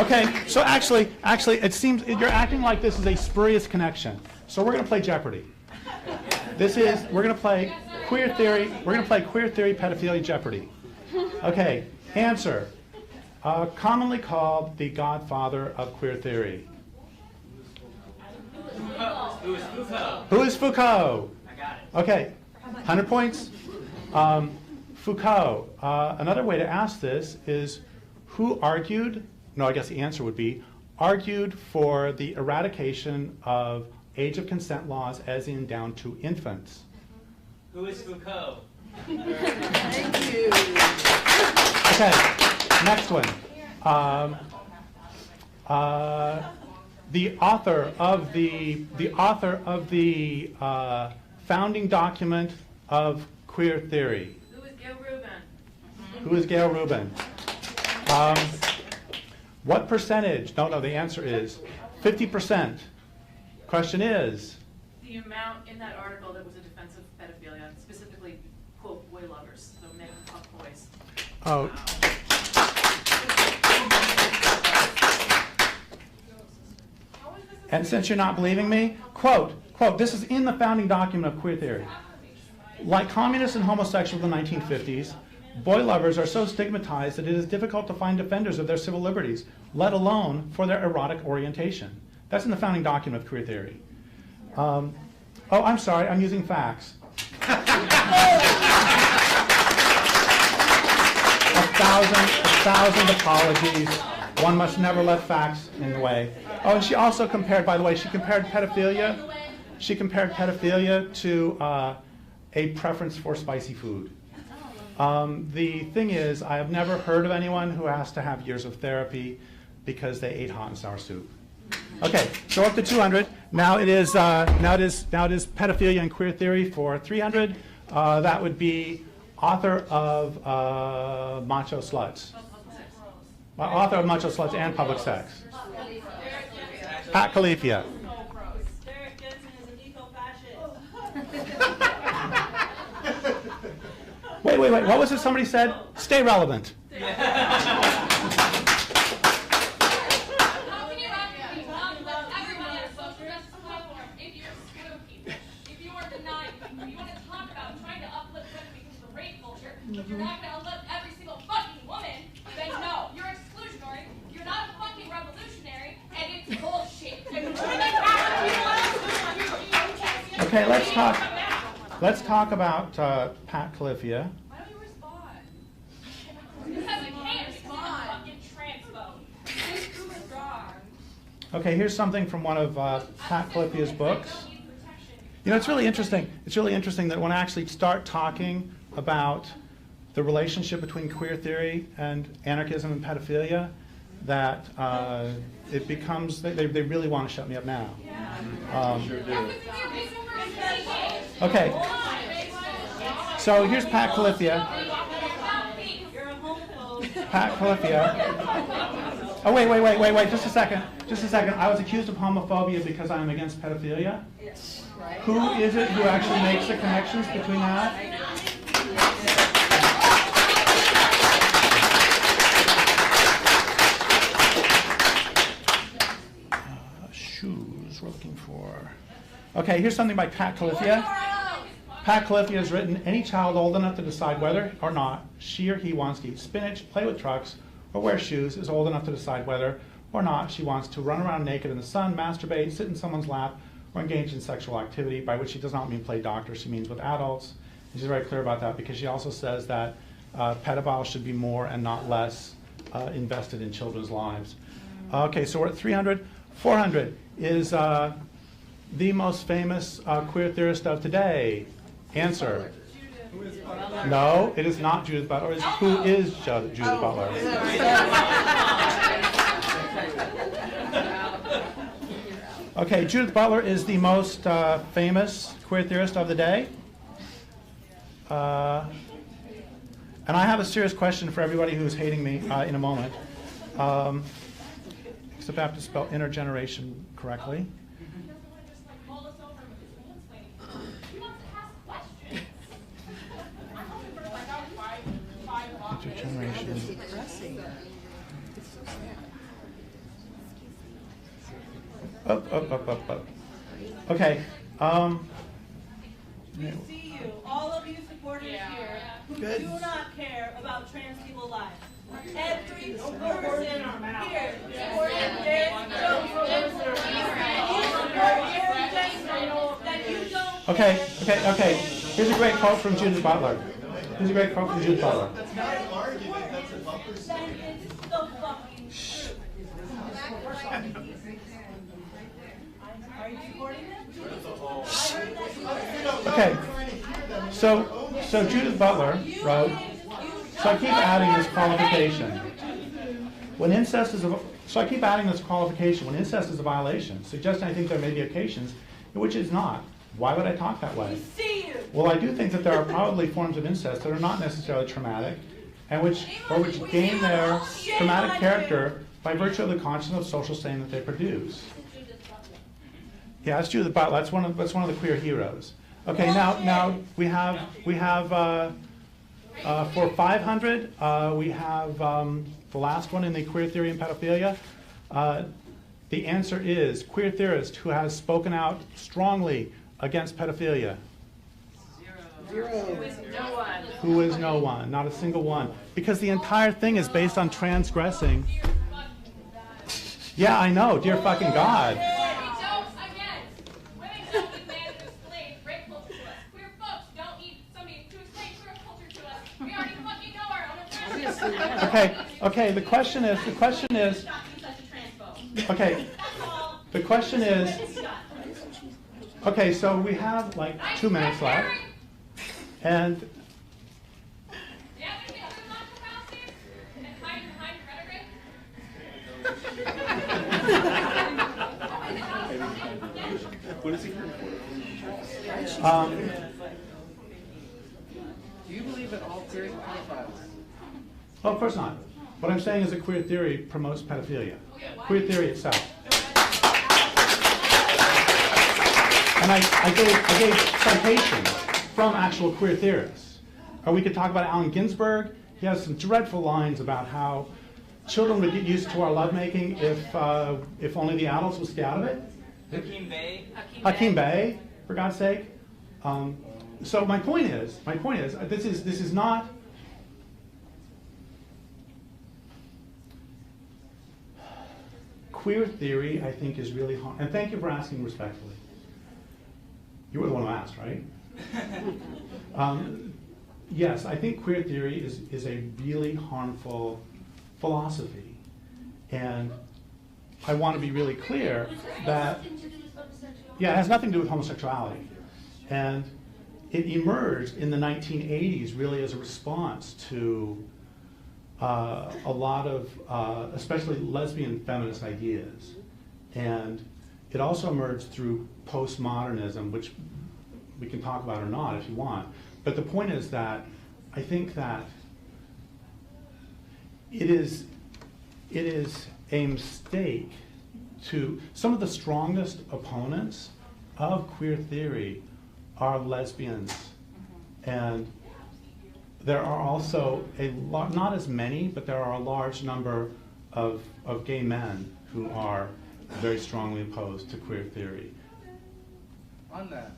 Okay, so actually, it seems you're acting like this is a spurious connection. So we're going to play Jeopardy. We're going to play queer theory. We're going to play queer theory pedophilia Jeopardy. Okay, answer. Commonly called the godfather of queer theory. Who is Foucault? Who is Foucault? I got it. Okay, 100 points. Foucault. Another way to ask this is who argued, no, I guess the answer would be, argued for the eradication of age of consent laws as in down to infants. Who is Foucault? Thank you. Okay, next one. The author of the founding document of queer theory. Who is Gail Rubin? What percentage? No, the answer is 50%. Question is? The amount in that article that was a defense of pedophilia, specifically, quote, boy lovers, so men who fuck boys. Oh. And since you're not believing me, quote, this is in the founding document of queer theory. Like communists and homosexuals in the 1950s, boy lovers are so stigmatized that it is difficult to find defenders of their civil liberties, let alone for their erotic orientation. That's in the founding document of queer theory. Oh, I'm sorry, I'm using facts. A thousand apologies. One must never let facts in the way. Oh, and she also compared, by the way, she compared pedophilia to a preference for spicy food. The thing is, I have never heard of anyone who has to have years of therapy because they ate hot and sour soup. Okay, so up to 200. Now it is pedophilia and queer theory for 300. That would be author of Macho Sluts. Author of Macho Sluts and Public Sex. Pat Califia. Derrick Jensen is an eco-fascist. Wait. What was it somebody said? Stay relevant. If you're not going to uplift every single fucking woman, then no, you're exclusionary, you're not a fucking revolutionary, and it's bullshit. Okay, let's talk about Pat Califia. Why don't you respond? Because I can't respond. Fucking transphobe. Okay, here's something from one of Pat Califia's books. You know, it's really interesting. It's really interesting that when I actually start talking about the relationship between queer theory and anarchism and pedophilia, that it becomes, they really want to shut me up now. Sure do. Okay, so here's Pat Califia. Pat Califia. Oh, wait, just a second. I was accused of homophobia because I'm against pedophilia. Who is it who actually makes the connections between that? Shoes we're looking for. Okay, here's something by Pat Califia. Pat Califia has written, any child old enough to decide whether or not she or he wants to eat spinach, play with trucks, or wear shoes is old enough to decide whether or not she wants to run around naked in the sun, masturbate, sit in someone's lap, or engage in sexual activity, by which she does not mean play doctor, she means with adults. And she's very clear about that because she also says that pedophiles should be more and not less invested in children's lives. Okay, so we're at 300. 400 is the most famous queer theorist of today. Answer. No, it is not Judith Butler. It's who is Judith Butler? Okay, Judith Butler is the most famous queer theorist of the day. And I have a serious question for everybody who's hating me in a moment. Except I have to spell intergeneration correctly. Intergeneration. Okay. We see you, all of you supporters here, who do not care about trans people's lives. Every person here supporting Derrick Jensen. Okay. Here's a great quote from Judith Butler. Then it's the fucking truth. Are you supporting him? Okay. So Judith Butler wrote, so I keep adding this qualification. When incest is a violation, suggesting I think there may be occasions in which it's not. Why would I talk that way? Well, I do think that there are probably forms of incest that are not necessarily traumatic, and which gain their traumatic character by virtue of the consciousness of social stain that they produce. Yeah, that's Judith Butler. That's one of the queer heroes. Okay, now we have for 500 we have the last one in the queer theory and pedophilia. The answer is queer theorist who has spoken out strongly against pedophilia. Zero. Who is no one. Who is no one, not a single one. Because the entire thing is based on transgressing. Yeah, I know, dear fucking God. Okay, the question is, okay, so we have like 2 minutes left, and do you believe that all queer pedophiles? Well, of course not. What I'm saying is that queer theory promotes pedophilia. Queer theory itself. And I gave citations from actual queer theorists. Or we could talk about Allen Ginsberg. He has some dreadful lines about how children would get used to our lovemaking if only the adults would stay out of it. Hakim Bey, for God's sake. So my point is, this is not. Queer theory, I think, is really hard. And thank you for asking respectfully. You were the one who asked, right? Yes, I think queer theory is a really harmful philosophy. And I want to be really clear that, yeah, it has nothing to do with homosexuality. And it emerged in the 1980s really as a response to a lot of, especially lesbian feminist ideas. And it also emerged through postmodernism, which we can talk about or not if you want. But the point is that I think that it is a mistake to, some of the strongest opponents of queer theory are lesbians. And there are also not as many, but there are a large number of gay men who are very strongly opposed to queer theory. On that,